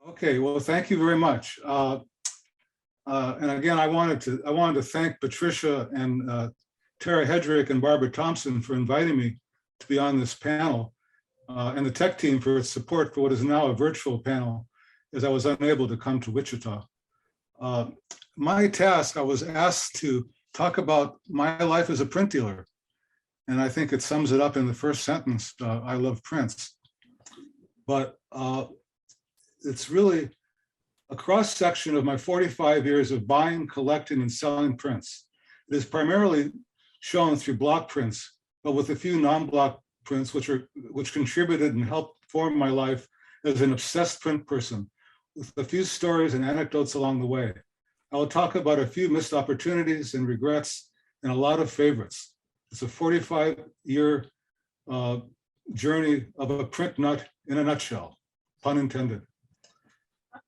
Okay, well, thank you very much. And again, I wanted to thank Patricia and Tara Hedrick and Barbara Thompson for inviting me to be on this panel, and the tech team for its support for what is now a virtual panel, as I was unable to come to Wichita. My task, I was asked to talk about my life as a print dealer, and I think it sums it up in the first sentence. I love prints, but it's really a cross-section of my 45 years of buying, collecting, and selling prints. It is primarily shown through block prints, but with a few non-block prints which contributed and helped form my life as an obsessed print person, with a few stories and anecdotes along the way. I will talk about a few missed opportunities and regrets and a lot of favorites. It's a 45-year journey of a print nut in a nutshell, pun intended.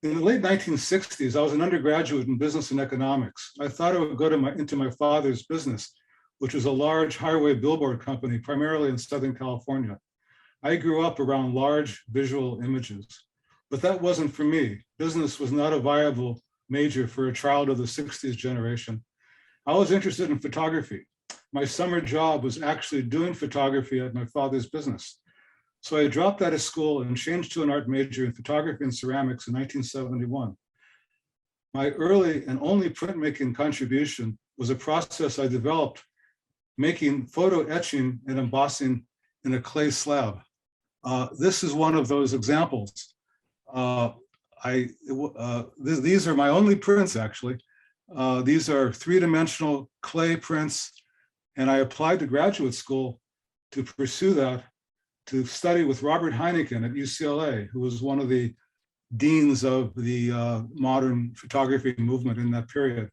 In the late 1960s, I was an undergraduate in business and economics. I thought I would go into my father's business, which was a large highway billboard company, primarily in Southern California. I grew up around large visual images, but that wasn't for me. Business was not a viable major for a child of the 60s generation. I was interested in photography. My summer job was actually doing photography at my father's business. So I dropped out of school and changed to an art major in photography and ceramics in 1971. My early and only printmaking contribution was a process I developed making photo etching and embossing in a clay slab. This is one of those examples. These are my only prints, actually. These are three-dimensional clay prints, and I applied to graduate school to pursue that, to study with Robert Heineken at UCLA, who was one of the deans of the modern photography movement in that period.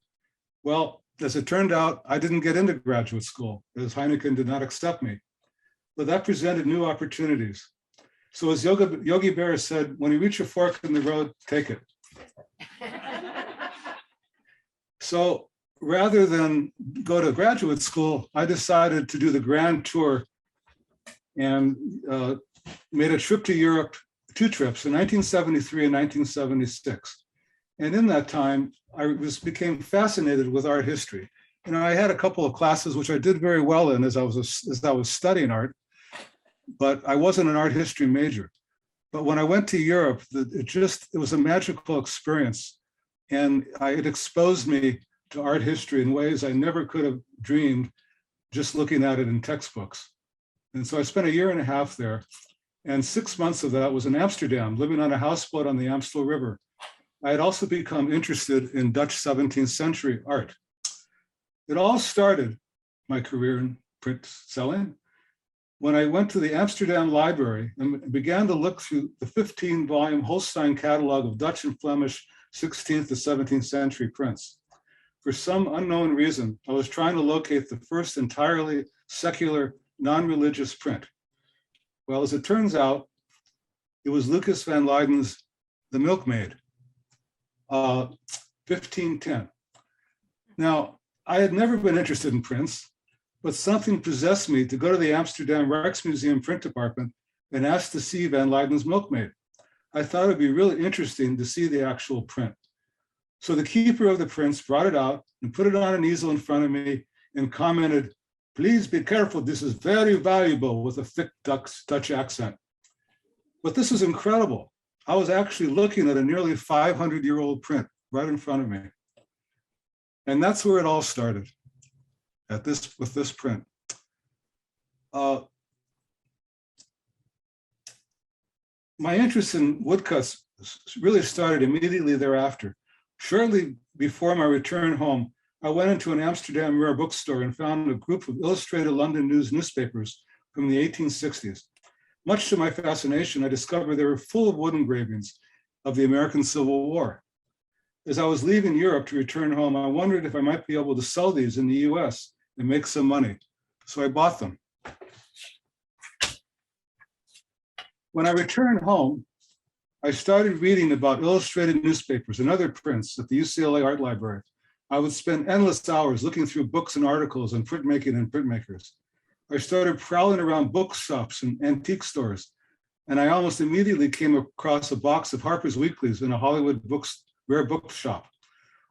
Well, as it turned out, I didn't get into graduate school, as Heineken did not accept me. But that presented new opportunities. So as Yogi Berra said, when you reach a fork in the road, take it. So rather than go to graduate school, I decided to do the grand tour and made a trip to Europe, 2 trips in 1973 and 1976. And in that time, I became fascinated with art history. You know, I had a couple of classes which I did very well in as I was studying art, but I wasn't an art history major. But when I went to Europe, it was a magical experience. And it exposed me to art history in ways I never could have dreamed just looking at it in textbooks. And so I spent a year and a half there, and 6 months of that was in Amsterdam, living on a houseboat on the Amstel River. I had also become interested in Dutch 17th century art. It all started, my career in print selling, when I went to the Amsterdam Library and began to look through the 15-volume Holstein catalog of Dutch and Flemish 16th to 17th century prints. For some unknown reason, I was trying to locate the first entirely secular, non-religious print. Well, as it turns out, it was Lucas van Leyden's The Milkmaid, 1510. Now, I had never been interested in prints, but something possessed me to go to the Amsterdam Rijksmuseum print department and ask to see van Leyden's Milkmaid. I thought it'd be really interesting to see the actual print. So the keeper of the prints brought it out and put it on an easel in front of me and commented, "Please be careful, this is very valuable," with a thick Dutch accent. But this was incredible. I was actually looking at a nearly 500-year-old print right in front of me. And that's where it all started, with this print. My interest in woodcuts really started immediately thereafter. Shortly before my return home, I went into an Amsterdam rare bookstore and found a group of illustrated London News newspapers from the 1860s. Much to my fascination, I discovered they were full of wood engravings of the American Civil War. As I was leaving Europe to return home, I wondered if I might be able to sell these in the US and make some money. So I bought them. When I returned home, I started reading about illustrated newspapers and other prints at the UCLA Art Library. I would spend endless hours looking through books and articles on printmaking and printmakers. I started prowling around bookshops and antique stores, And I almost immediately came across a box of Harper's Weeklies in a Hollywood rare bookshop.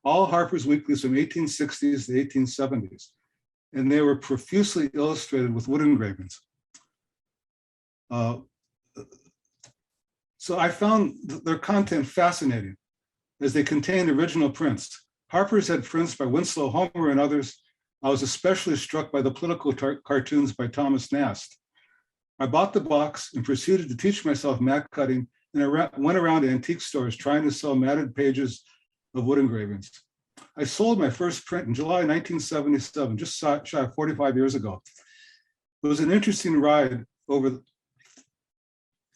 All Harper's Weeklies from 1860s to 1870s. And they were profusely illustrated with wood engravings. So I found their content fascinating as they contained original prints. Harper's had prints by Winslow Homer and others. I was especially struck by the political cartoons by Thomas Nast. I bought the box and proceeded to teach myself mat cutting, and I went around antique stores trying to sell matted pages of wood engravings. I sold my first print in July 1977, just shy of 45 years ago. It was an interesting ride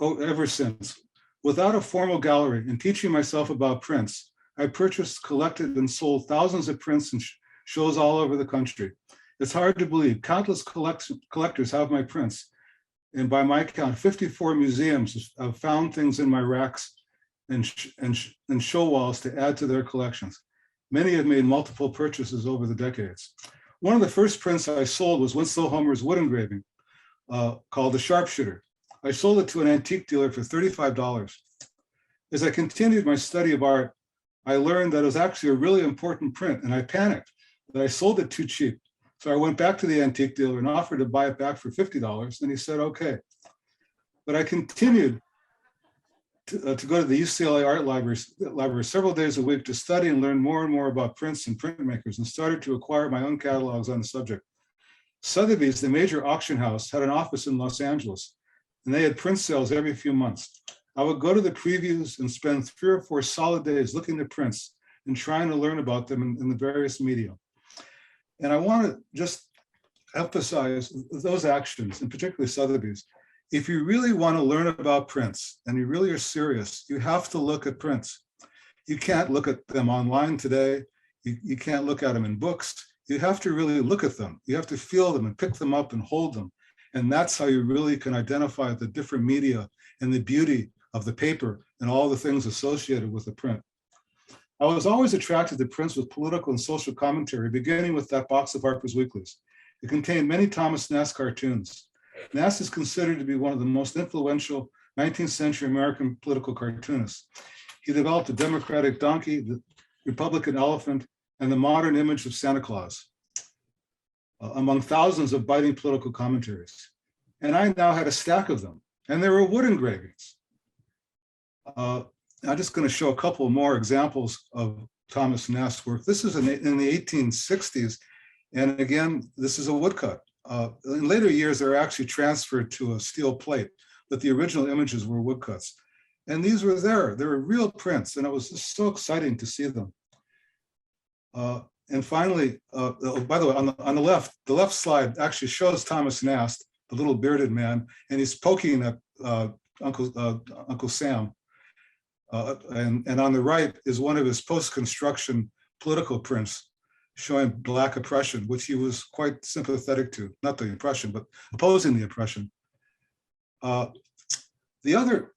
ever since. Without a formal gallery and teaching myself about prints, I purchased, collected, and sold thousands of prints and shows all over the country. It's hard to believe. Countless collectors have my prints. And by my count, 54 museums have found things in my racks and show walls to add to their collections. Many have made multiple purchases over the decades. One of the first prints I sold was Winslow Homer's wood engraving called The Sharpshooter. I sold it to an antique dealer for $35. As I continued my study of art, I learned that it was actually a really important print, and I panicked that I sold it too cheap. So I went back to the antique dealer and offered to buy it back for $50, and he said, okay. But I continued to go to the UCLA Art Library several days a week to study and learn more and more about prints and printmakers, and started to acquire my own catalogs on the subject. Sotheby's, the major auction house, had an office in Los Angeles, and they had print sales every few months. I would go to the previews and spend 3 or 4 solid days looking at prints and trying to learn about them in the various media. And I want to just emphasize those actions, and particularly Sotheby's. If you really want to learn about prints and you really are serious, you have to look at prints. You can't look at them online today. You can't look at them in books. You have to really look at them. You have to feel them and pick them up and hold them. And that's how you really can identify the different media and the beauty of the paper and all the things associated with the print. I was always attracted to prints with political and social commentary, beginning with that box of Harper's Weeklies. It contained many Thomas Nast cartoons. Nast is considered to be one of the most influential 19th century American political cartoonists. He developed the Democratic donkey, the Republican elephant, and the modern image of Santa Claus, among thousands of biting political commentaries. And I now had a stack of them, and they were wood engravings. I'm just going to show a couple more examples of Thomas Nast's work. This is in the 1860s, and again, this is a woodcut. In later years, they're actually transferred to a steel plate, but the original images were woodcuts. And these were there. They were real prints, and it was just so exciting to see them. And finally, by the way, on the left slide actually shows Thomas Nast, the little bearded man, and he's poking at Uncle Sam. And on the right is one of his post-construction political prints showing Black oppression, which he was quite sympathetic to, not the oppression, but opposing the oppression. The other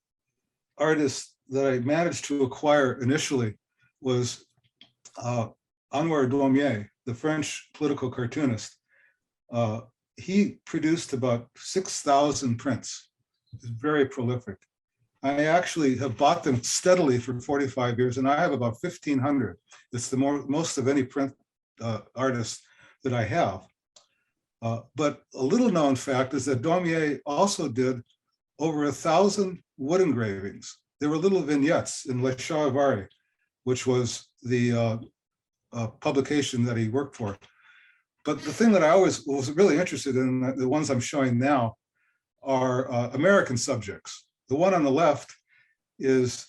artist that I managed to acquire initially was Anouar Daumier, the French political cartoonist. He produced about 6,000 prints. He's very prolific. I actually have bought them steadily for 45 years, and I have about 1,500. It's the most of any print artist that I have. But a little known fact is that Daumier also did over 1,000 wood engravings. There were little vignettes in Le Charivari, which was the publication that he worked for. But the thing that I always was really interested in, the ones I'm showing now, are American subjects. The one on the left is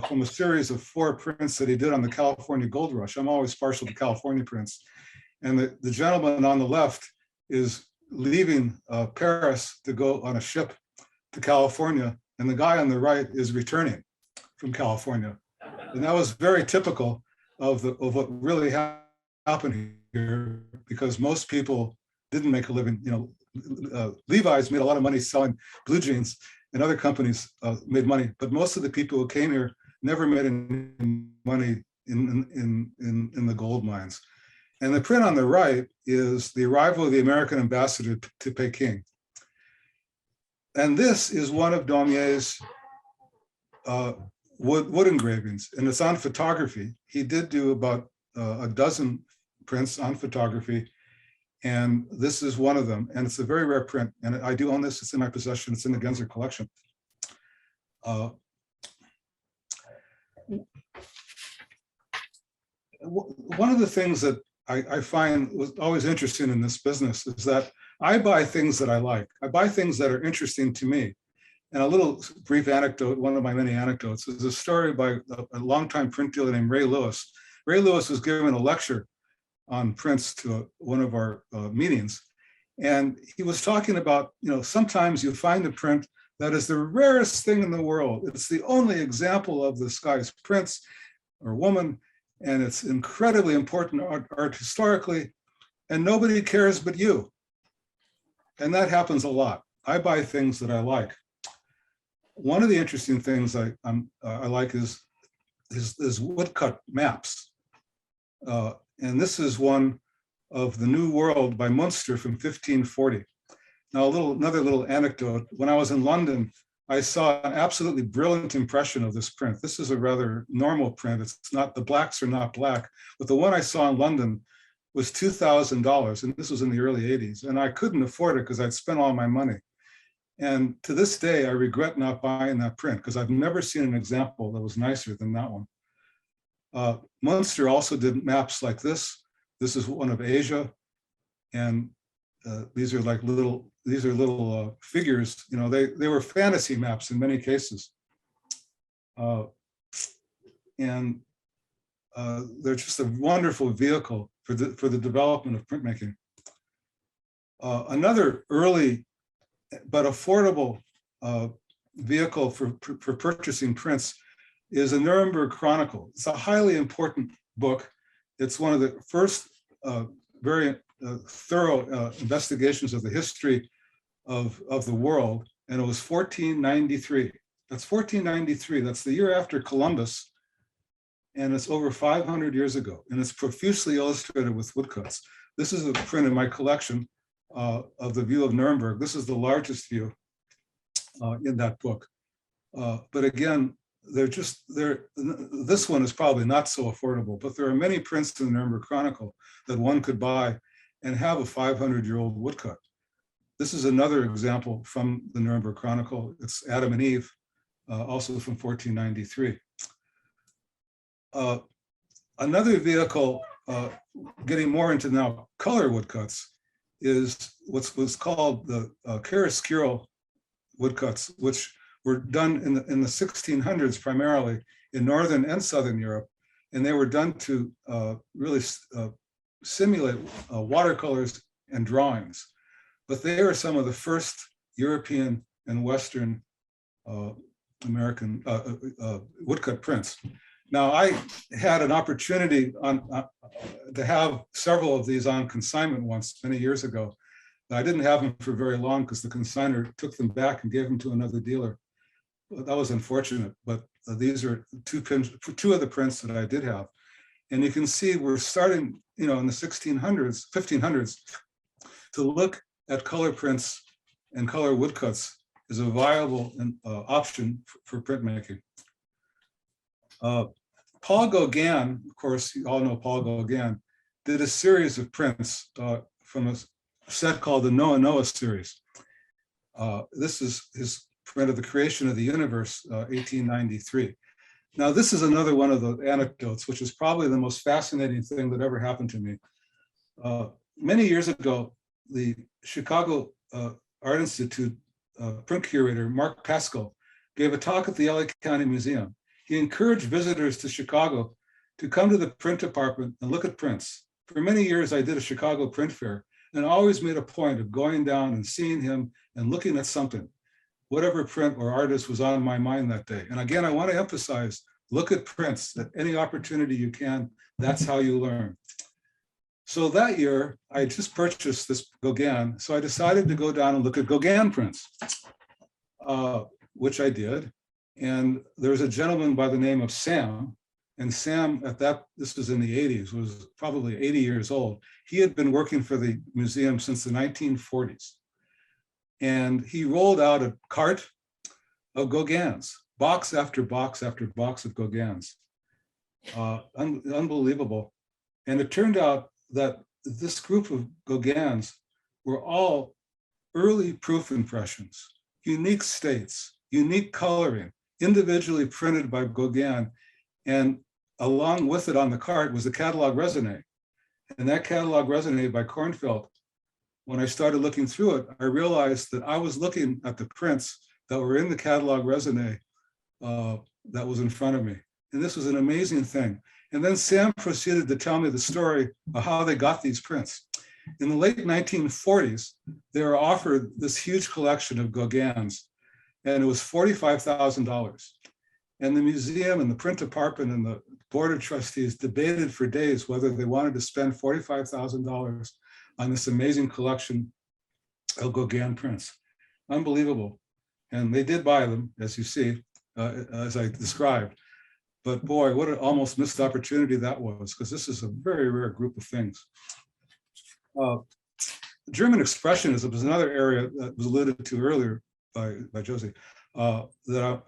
from a series of 4 prints that he did on the California Gold Rush. I'm always partial to California prints. And the gentleman on the left is leaving Paris to go on a ship to California, and the guy on the right is returning from California. And that was very typical of what really happened here, because most people didn't make a living. You know, Levi's made a lot of money selling blue jeans, and other companies made money, but most of the people who came here never made any money in the gold mines. And the print on the right is the arrival of the American ambassador to Peking. And this is one of Daumier's wood engravings, and it's on photography. He did do about a dozen prints on photography, and this is one of them. And it's a very rare print, and I do own this. It's in my possession. It's in the Genser collection. One of the things that I find was always interesting in this business is that I buy things that I like. I buy things that are interesting to me. And a little brief anecdote, one of my many anecdotes, is a story by a longtime print dealer named Ray Lewis. Ray Lewis was giving a lecture on prints to one of our meetings. And he was talking about, sometimes you find a print that is the rarest thing in the world. It's the only example of this guy's prints or woman, and it's incredibly important art historically, and nobody cares but you. And that happens a lot. I buy things that I like. One of the interesting things I like is woodcut maps. And this is one of the New World by Munster from 1540. Now, another little anecdote. When I was in London, I saw an absolutely brilliant impression of this print. This is a rather normal print. It's not, the blacks are not black, but the one I saw in London was $2,000, and this was in the early 80s. And I couldn't afford it because I'd spent all my money. And to this day, I regret not buying that print because I've never seen an example that was nicer than that one. Munster also did maps like this. This is one of Asia. And these are like little figures. They were fantasy maps in many cases. And they're just a wonderful vehicle for the development of printmaking. Another early but affordable vehicle for purchasing prints is a Nuremberg Chronicle. It's a highly important book. It's one of the first very thorough investigations of the history of the world, and it was 1493. That's 1493. That's the year after Columbus, and it's over 500 years ago, and it's profusely illustrated with woodcuts. This is a print in my collection of the view of Nuremberg. This is the largest view in that book. But again, this one is probably not so affordable, but there are many prints in the Nuremberg Chronicle that one could buy and have a 500-year-old woodcut. This is another example from the Nuremberg Chronicle. It's Adam and Eve, also from 1493. Another vehicle, getting more into now color woodcuts, is what's called the Kerascuro Woodcuts, which were done in the 1600s primarily in Northern and Southern Europe. And they were done to really simulate watercolors and drawings. But they are some of the first European and Western American woodcut prints. Now, I had an opportunity to have several of these on consignment once, many years ago. I didn't have them for very long because the consignor took them back and gave them to another dealer. That was unfortunate, but these are two of the prints that I did have. And you can see we're starting, in the 1500s, to look at color prints and color woodcuts as a viable option for printmaking. Paul Gogan, of course, you all know Paul Gogan, did a series of prints from a set called the Noah Noah series. This is his print of the creation of the universe, 1893. Now, this is another one of the anecdotes, which is probably the most fascinating thing that ever happened to me. Many years ago, the Chicago Art Institute print curator, Mark Pascal, gave a talk at the LA County Museum. He encouraged visitors to Chicago to come to the print department and look at prints. For many years, I did a Chicago print fair and always made a point of going down and seeing him and looking at something, whatever print or artist was on my mind that day. And again, I want to emphasize, look at prints at any opportunity you can. That's how you learn. So that year, I just purchased this Gogan. So I decided to go down and look at Gogan prints, which I did. And there was a gentleman by the name of Sam. And Sam, this was in the 80s, was probably 80 years old. He had been working for the museum since the 1940s. And he rolled out a cart of Gauguins, box after box after box of Gauguins. Unbelievable. And it turned out that this group of Gauguins were all early proof impressions, unique states, unique coloring, individually printed by Gauguin. And along with it on the cart was a catalog raisonné. And that catalog raisonné by Kornfeld, when I started looking through it, I realized that I was looking at the prints that were in the catalog raisonné that was in front of me. And this was an amazing thing. And then Sam proceeded to tell me the story of how they got these prints. In the late 1940s, they were offered this huge collection of Gauguins, and it was $45,000. And the museum and the print department and the board of trustees debated for days whether they wanted to spend $45,000 on this amazing collection of Gauguin prints. Unbelievable. And they did buy them, as you see, as I described. But boy, what an almost missed opportunity that was, because this is a very rare group of things. German Expressionism is another area that was alluded to earlier by Josie, that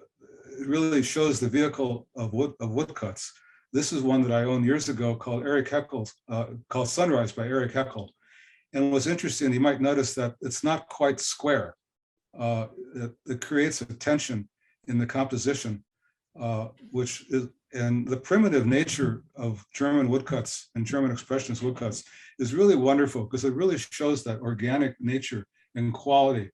really shows the vehicle of woodcuts. This is one that I owned years ago called called Sunrise by Eric Heckel. And what's interesting, you might notice that it's not quite square. It creates a tension in the composition, which is, and the primitive nature of German woodcuts and German Expressionist woodcuts is really wonderful because it really shows that organic nature and quality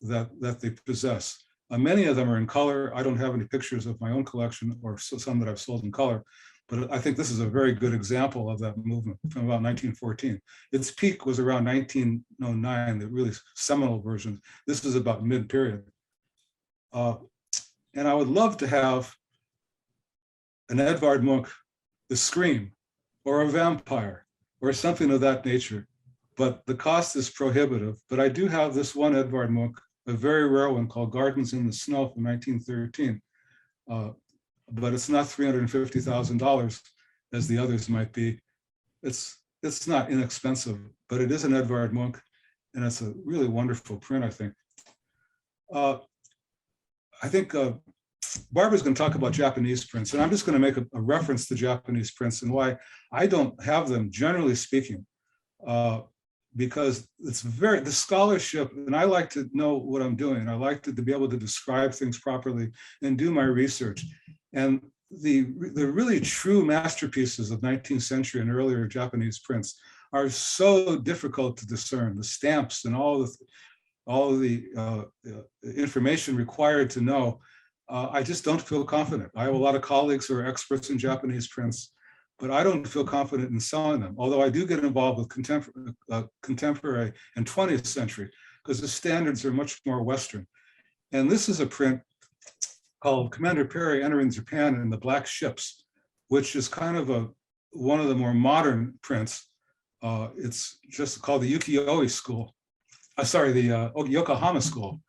that they possess. Many of them are in color. I don't have any pictures of my own collection or some that I've sold in color, but I think this is a very good example of that movement from about 1914. Its peak was around 1909, the really seminal version. This is about mid-period. And I would love to have an Edvard Munch, The Scream, or a vampire, or something of that nature. But the cost is prohibitive. But I do have this one Edvard Munch, a very rare one called Gardens in the Snow from 1913. But it's not $350,000 as the others might be. It's not inexpensive, but it is an Edvard Munch, and it's a really wonderful print, I think. I think Barbara's going to talk about Japanese prints, and I'm just going to make a reference to Japanese prints and why I don't have them, generally speaking, because it's the scholarship, and I like to know what I'm doing. I like to be able to describe things properly and do my research. And the really true masterpieces of 19th century and earlier Japanese prints are so difficult to discern. The stamps and all of the information required to know, I just don't feel confident. I have a lot of colleagues who are experts in Japanese prints, but I don't feel confident in selling them. Although I do get involved with contemporary and 20th century, because the standards are much more Western. And this is a print called Commander Perry Entering Japan in the Black Ships, which is kind of one of the more modern prints. It's just called the Ukiyo-e School. The Yokohama School.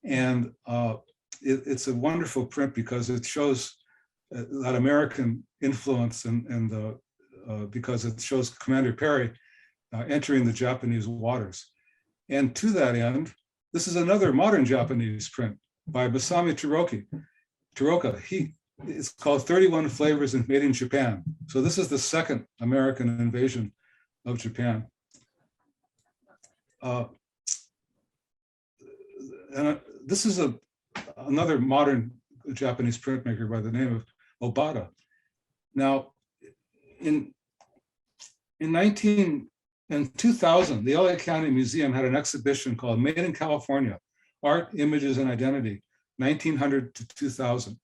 And it's a wonderful print because it shows that American influence and because it shows Commander Perry entering the Japanese waters. And to that end, this is another modern Japanese print by Masami Toroka. It's called 31 Flavors and Made in Japan. So this is the second American invasion of Japan. And this is another modern Japanese printmaker by the name of Obata. Now, in 2000, the LA County Museum had an exhibition called Made in California, Art, Images, and Identity, 1900 to 2000.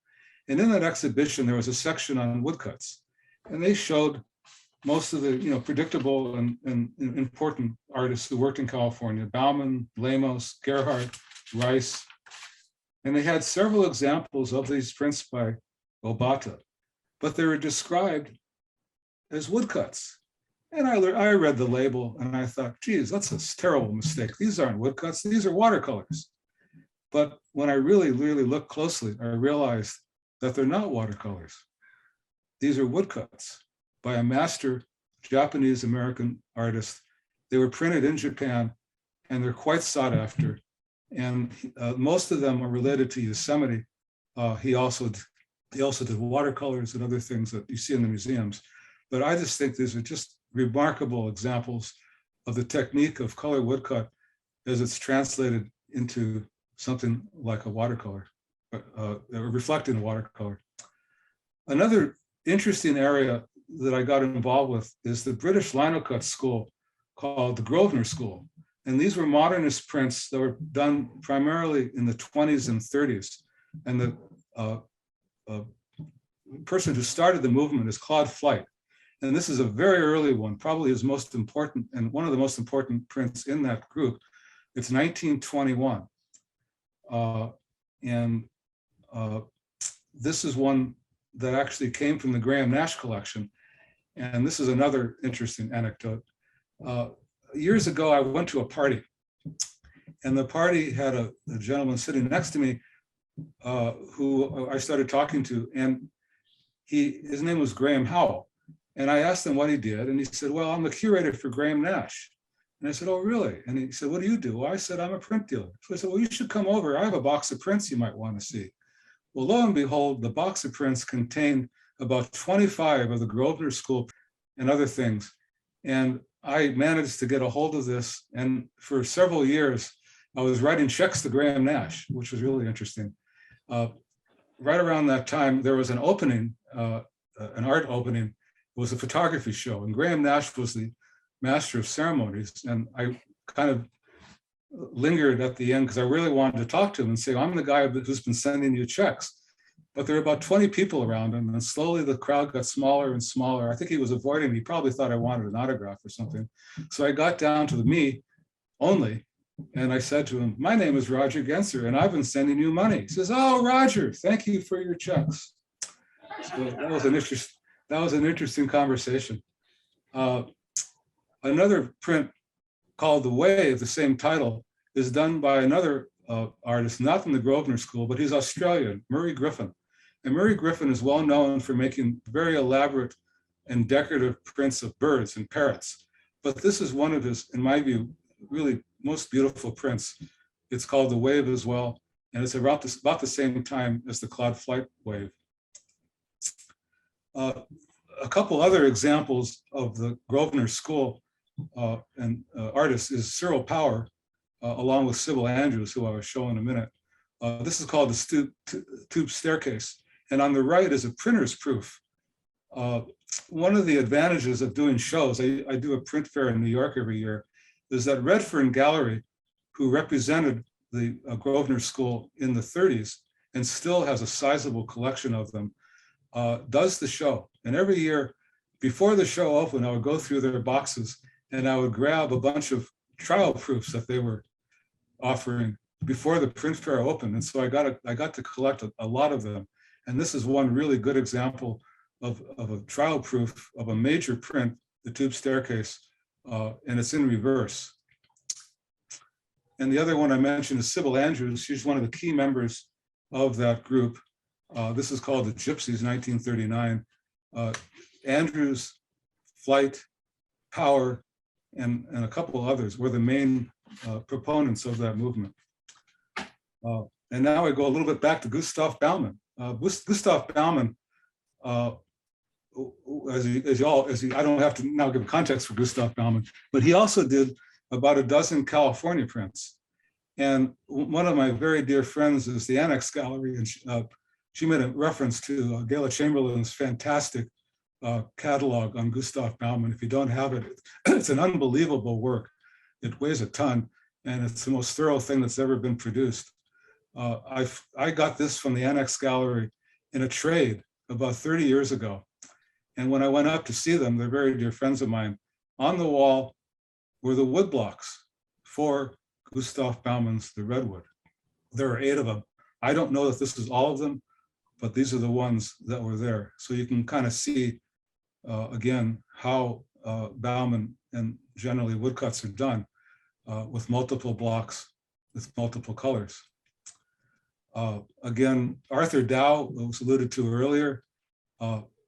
And in that exhibition, there was a section on woodcuts. And they showed most of the predictable and important artists who worked in California: Bauman, Lemos, Gerhardt, Rice. And they had several examples of these prints by Obata, but they were described as woodcuts. And I read the label and I thought, geez, that's a terrible mistake. These aren't woodcuts, these are watercolors. But when I really looked closely, I realized that they're not watercolors. These are woodcuts by a master Japanese-American artist. They were printed in Japan and they're quite sought after. And most of them are related to Yosemite. He also did watercolors and other things that you see in the museums. But I just think these are just remarkable examples of the technique of color woodcut as it's translated into something like a watercolor, reflecting watercolor. Another interesting area that I got involved with is the British Linocut school called the Grosvenor School. And these were modernist prints that were done primarily in the 20s and 30s. And the person who started the movement is Claude Flight. And this is a very early one, probably his most important and one of the most important prints in that group. It's 1921. This is one that actually came from the Graham Nash collection. And this is another interesting anecdote. Years ago, I went to a party, and the party had a gentleman sitting next to me who I started talking to, and his name was Graham Howell. And I asked him what he did, and he said, well, I'm the curator for Graham Nash. And I said, oh, really? And he said, what do you do? Well, I said, I'm a print dealer. So I said, well, you should come over. I have a box of prints you might want to see. Well, lo and behold, the box of prints contained about 25 of the Grosvenor School and other things. And I managed to get a hold of this. And for several years, I was writing checks to Graham Nash, which was really interesting. Right around that time, there was an opening, an art opening. It was a photography show. And Graham Nash was the master of ceremonies. And I kind of lingered at the end because I really wanted to talk to him and say, I'm the guy who's been sending you checks. But there were about 20 people around him, and slowly the crowd got smaller and smaller. I think he was avoiding me. He probably thought I wanted an autograph or something. So I got down to the me only, and I said to him, my name is Roger Genser, and I've been sending you money. He says, oh, Roger, thank you for your checks. So that was an interesting conversation. Another print called The Wave, the same title, is done by another artist, not from the Grosvenor School, but he's Australian, Murray Griffin. And Murray Griffin is well known for making very elaborate and decorative prints of birds and parrots. But this is one of his, in my view, really most beautiful prints. It's called The Wave as well, and it's about the same time as the Claude Flight wave. A couple other examples of the Grosvenor School and artists is Cyril Power, along with Sybil Andrews, who I will show in a minute. This is called the Tube Staircase. And on the right is a printer's proof. One of the advantages of doing shows, I do a print fair in New York every year, is that Redfern Gallery, who represented the Grosvenor School in the 30s and still has a sizable collection of them, does the show. And every year, before the show opened, I would go through their boxes and I would grab a bunch of trial proofs that they were offering before the print fair opened. And so I got to collect a lot of them. And this is one really good example of a trial proof of a major print, the Tube Staircase, and it's in reverse. And the other one I mentioned is Sybil Andrews. She's one of the key members of that group. This is called the Gypsies, 1939. Andrews, Flight, Power, and a couple others were the main proponents of that movement. And now I go a little bit back to Gustav Baumann. Gustav Baumann, I don't have to now give context for Gustav Baumann, but he also did about a dozen California prints. And one of my very dear friends is the Annex Gallery, and she made a reference to Gayla Chamberlain's fantastic catalog on Gustav Baumann. If you don't have it, it's an unbelievable work. It weighs a ton, and it's the most thorough thing that's ever been produced. I got this from the Annex Gallery in a trade about 30 years ago. And when I went up to see them, they're very dear friends of mine, on the wall were the wood blocks for Gustav Baumann's The Redwood. There are 8 of them. I don't know that this is all of them, but these are the ones that were there. So you can kind of see, again, how Baumann and generally woodcuts are done with multiple blocks, with multiple colors. Again, Arthur Dow was alluded to earlier.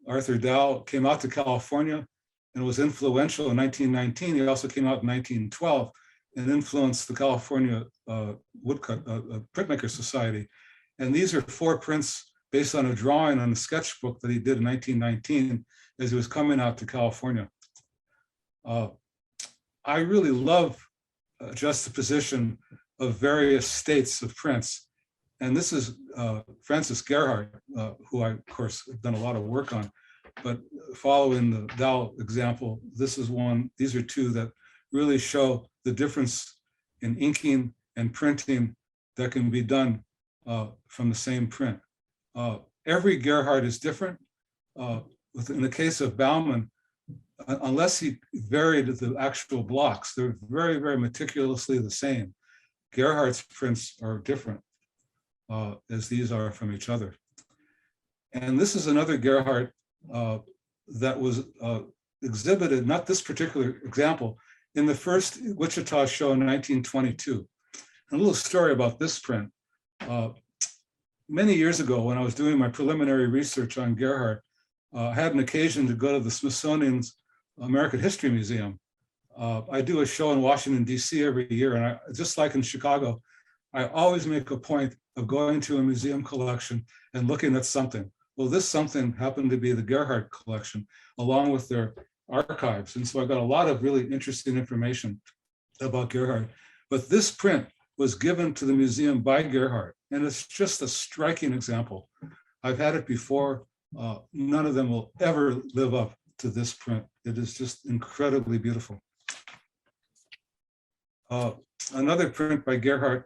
Arthur Dow came out to California and was influential in 1919. He also came out in 1912 and influenced the California Print Maker Society. And these are 4 prints based on a drawing on a sketchbook that he did in 1919 as he was coming out to California. I really love juxtaposition of various states of prints. And this is Francis Gerhardt, who I, of course, have done a lot of work on. But following the Dow example, this is one, these are 2 that really show the difference in inking and printing that can be done from the same print. Every Gerhardt is different. In the case of Bauman, unless he varied the actual blocks, they're very, very meticulously the same. Gerhardt's prints are different, as these are from each other. And this is another Gerhardt that was exhibited, not this particular example, in the first Wichita show in 1922. A little story about this print. Many years ago, when I was doing my preliminary research on Gerhardt, I had an occasion to go to the Smithsonian's American History Museum. I do a show in Washington, D.C. every year, and just like in Chicago, I always make a point of going to a museum collection and looking at something. Well, this something happened to be the Gerhardt collection, along with their archives. And so I got a lot of really interesting information about Gerhardt. But this print was given to the museum by Gerhardt, and it's just a striking example. I've had it before. None of them will ever live up to this print. It is just incredibly beautiful. Another print by Gerhardt,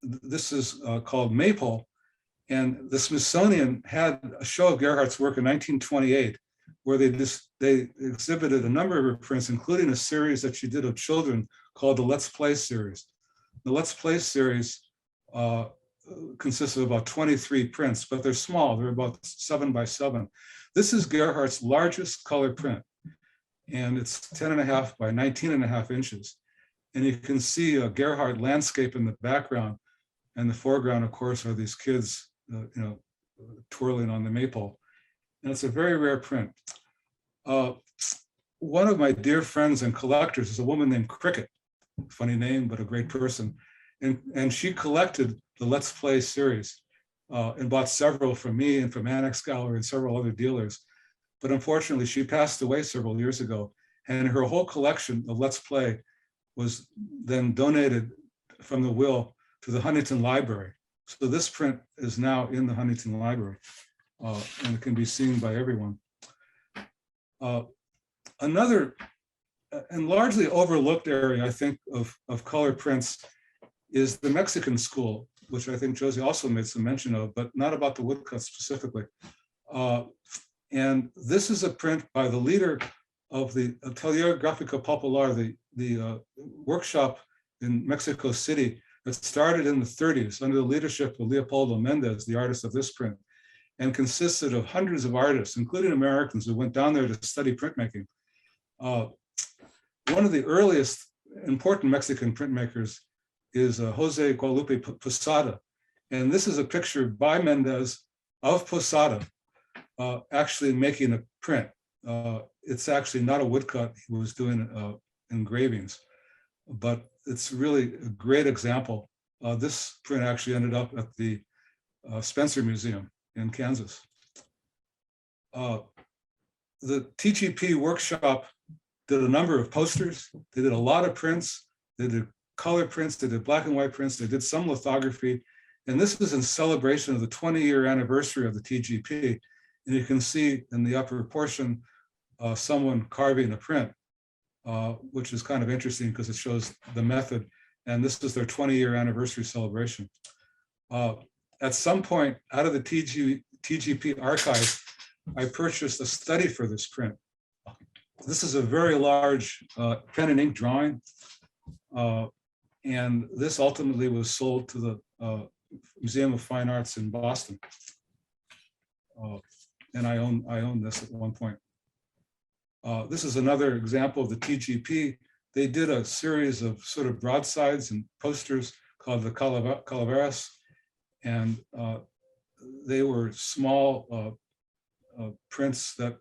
this is called Maypole, and the Smithsonian had a show of Gerhardt's work in 1928, where they exhibited a number of her prints, including a series that she did of children called the Let's Play series. The Let's Play series consists of about 23 prints, but they're small. They're about 7 by 7. This is Gerhardt's largest color print, and it's 10.5 by 19.5 inches. And you can see a Gerhardt landscape in the background, and the foreground, of course, are these kids, twirling on the maypole. And it's a very rare print. One of my dear friends and collectors is a woman named Cricket. Funny name, but a great person. And she collected the Let's Play series and bought several from me and from Annex Gallery and several other dealers. But unfortunately, she passed away several years ago, and her whole collection of Let's Play was then donated from the will to the Huntington Library. So this print is now in the Huntington Library, and it can be seen by everyone. Another and largely overlooked area, I think, of color prints is the Mexican school, which I think Josie also made some mention of, but not about the woodcuts specifically. And this is a print by the leader of the Atelier Gráfico Popular, the workshop in Mexico City that started in the 30s under the leadership of Leopoldo Mendez, the artist of this print, and consisted of hundreds of artists, including Americans, who went down there to study printmaking. One of the earliest important Mexican printmakers is Jose Guadalupe Posada. And this is a picture by Mendez of Posada actually making a print. It's actually not a woodcut. He was doing engravings, but it's really a great example. This print actually ended up at the Spencer Museum in Kansas. The TGP workshop did a number of posters. They did a lot of prints. They did color prints. They did black and white prints. They did some lithography. And this was in celebration of the 20-year anniversary of the TGP. And you can see in the upper portion, someone carving a print, which is kind of interesting because it shows the method. And this is their 20-year anniversary celebration. At some point, out of the TGP archive, I purchased a study for this print. This is a very large pen and ink drawing. And this ultimately was sold to the Museum of Fine Arts in Boston. And I own this at one point. This is another example of the TGP. They did a series of sort of broadsides and posters called the Calaveras. And they were small prints that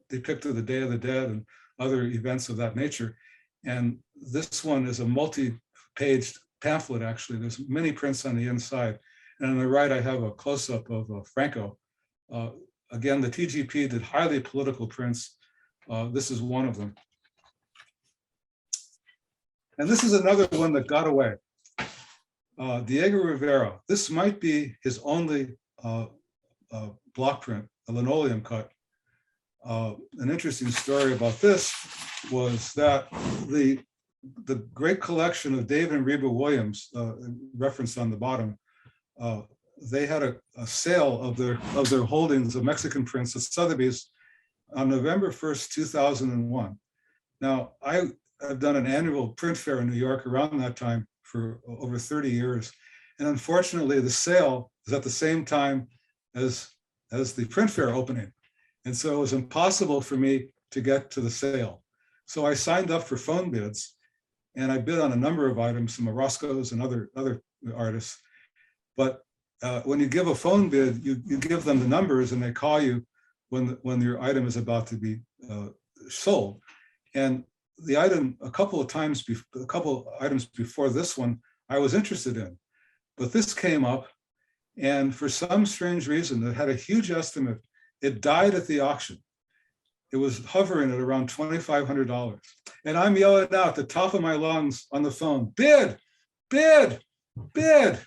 depicted the Day of the Dead and other events of that nature. And this one is a multi-page pamphlet, actually. There's many prints on the inside. And on the right, I have a close-up of Franco. Again, the TGP did highly political prints. This is one of them. And this is another one that got away. Diego Rivera. This might be his only block print, a linoleum cut. An interesting story about this was that the great collection of Dave and Reba Williams, referenced on the bottom, they had a sale of their holdings of Mexican prints at Sotheby's on November 1st, 2001. Now, I have done an annual print fair in New York around that time for over 30 years. And unfortunately, the sale is at the same time as the print fair opening. And so it was impossible for me to get to the sale. So I signed up for phone bids, and I bid on a number of items, some Orozco's and other artists. But when you give a phone bid, you give them the numbers, and they call you when your item is about to be sold. And the item, a couple items before this one, I was interested in, but this came up, and for some strange reason, it had a huge estimate. It died at the auction. It was hovering at around $2,500. And I'm yelling out the top of my lungs on the phone, bid, bid, bid,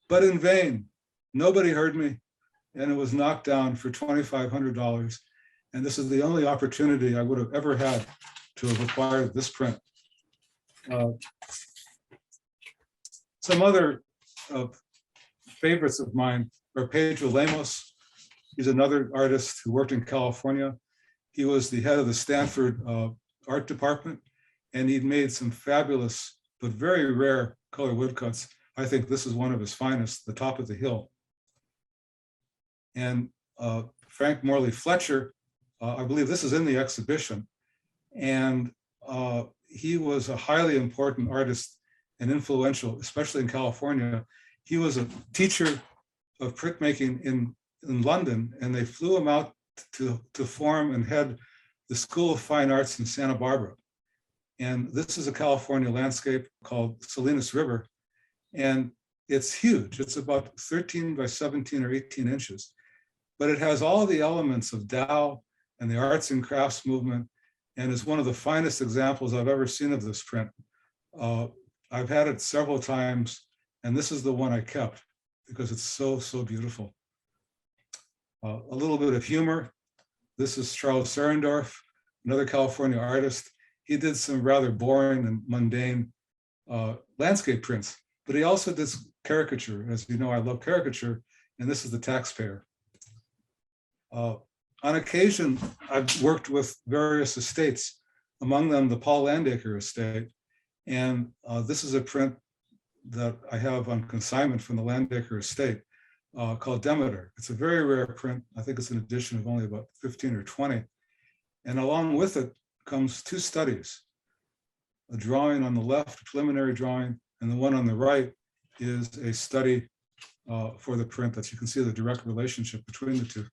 but in vain. Nobody heard me, and it was knocked down for $2,500. And this is the only opportunity I would have ever had to have acquired this print. Some other favorites of mine are Pedro Lemos. He's another artist who worked in California. He was the head of the Stanford art department, and he'd made some fabulous but very rare color woodcuts. I think this is one of his finest, The Top of the Hill. And Frank Morley Fletcher, I believe this is in the exhibition, and he was a highly important artist and influential, especially in California. He was a teacher of printmaking in London, and they flew him out to form and head the School of Fine Arts in Santa Barbara. And this is a California landscape called Salinas River, and it's huge. It's about 13 by 17 or 18 inches, but it has all the elements of Tao and the arts and crafts movement, and is one of the finest examples I've ever seen of this print. I've had it several times, and this is the one I kept because it's so, so beautiful. A little bit of humor. This is Charles Serendorf, another California artist. He did some rather boring and mundane landscape prints, but he also did caricature. As you know, I love caricature, and this is The Taxpayer. On occasion, I've worked with various estates, among them the Paul Landaker estate. And this is a print that I have on consignment from the Landaker estate called Demeter. It's a very rare print. I think it's an edition of only about 15 or 20. And along with it comes two studies. A drawing on the left, a preliminary drawing, and the one on the right is a study for the print that you can see the direct relationship between the two.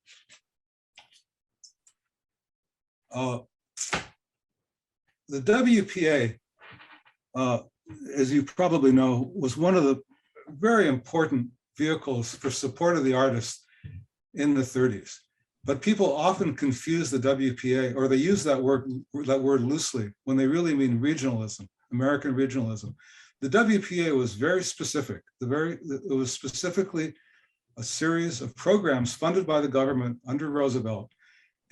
The WPA, as you probably know, was one of the very important vehicles for support of the artists in the 30s. But people often confuse the WPA, or they use that word loosely when they really mean regionalism, American regionalism. The WPA was very specific. It was specifically a series of programs funded by the government under Roosevelt.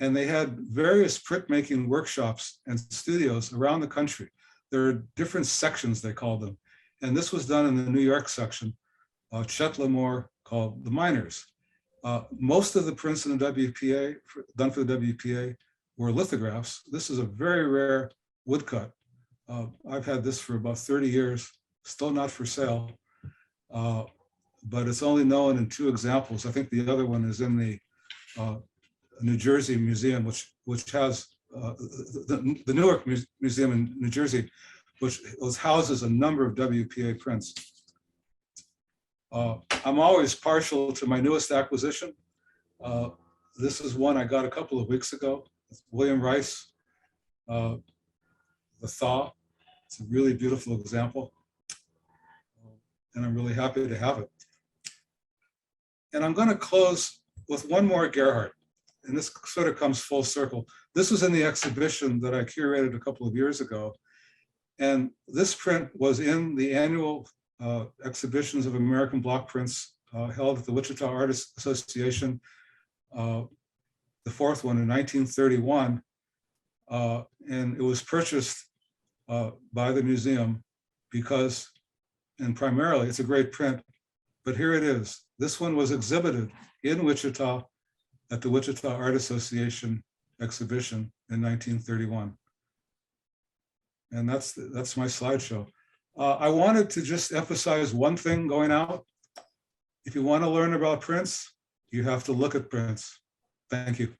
And they had various printmaking workshops and studios around the country. There are different sections, they called them. And this was done in the New York section, Chet Lamore called The Miners. Most of the prints in the WPA, done for the WPA, were lithographs. This is a very rare woodcut. I've had this for about 30 years, still not for sale, but it's only known in 2 examples. I think the other one is in the New Jersey Museum, which has the Newark Museum in New Jersey, which houses a number of WPA prints. I'm always partial to my newest acquisition. This is one I got a couple of weeks ago, William Rice, The Thaw. It's a really beautiful example. And I'm really happy to have it. And I'm going to close with one more Gerhardt. And this sort of comes full circle. This was in the exhibition that I curated a couple of years ago. And this print was in the annual exhibitions of American block prints held at the Wichita Artists Association, the fourth one in 1931. And it was purchased by the museum because, and primarily, it's a great print, but here it is. This one was exhibited in Wichita at the Wichita Art Association exhibition in 1931. And that's my slideshow. I wanted to just emphasize one thing going out. If you want to learn about prints, you have to look at prints. Thank you.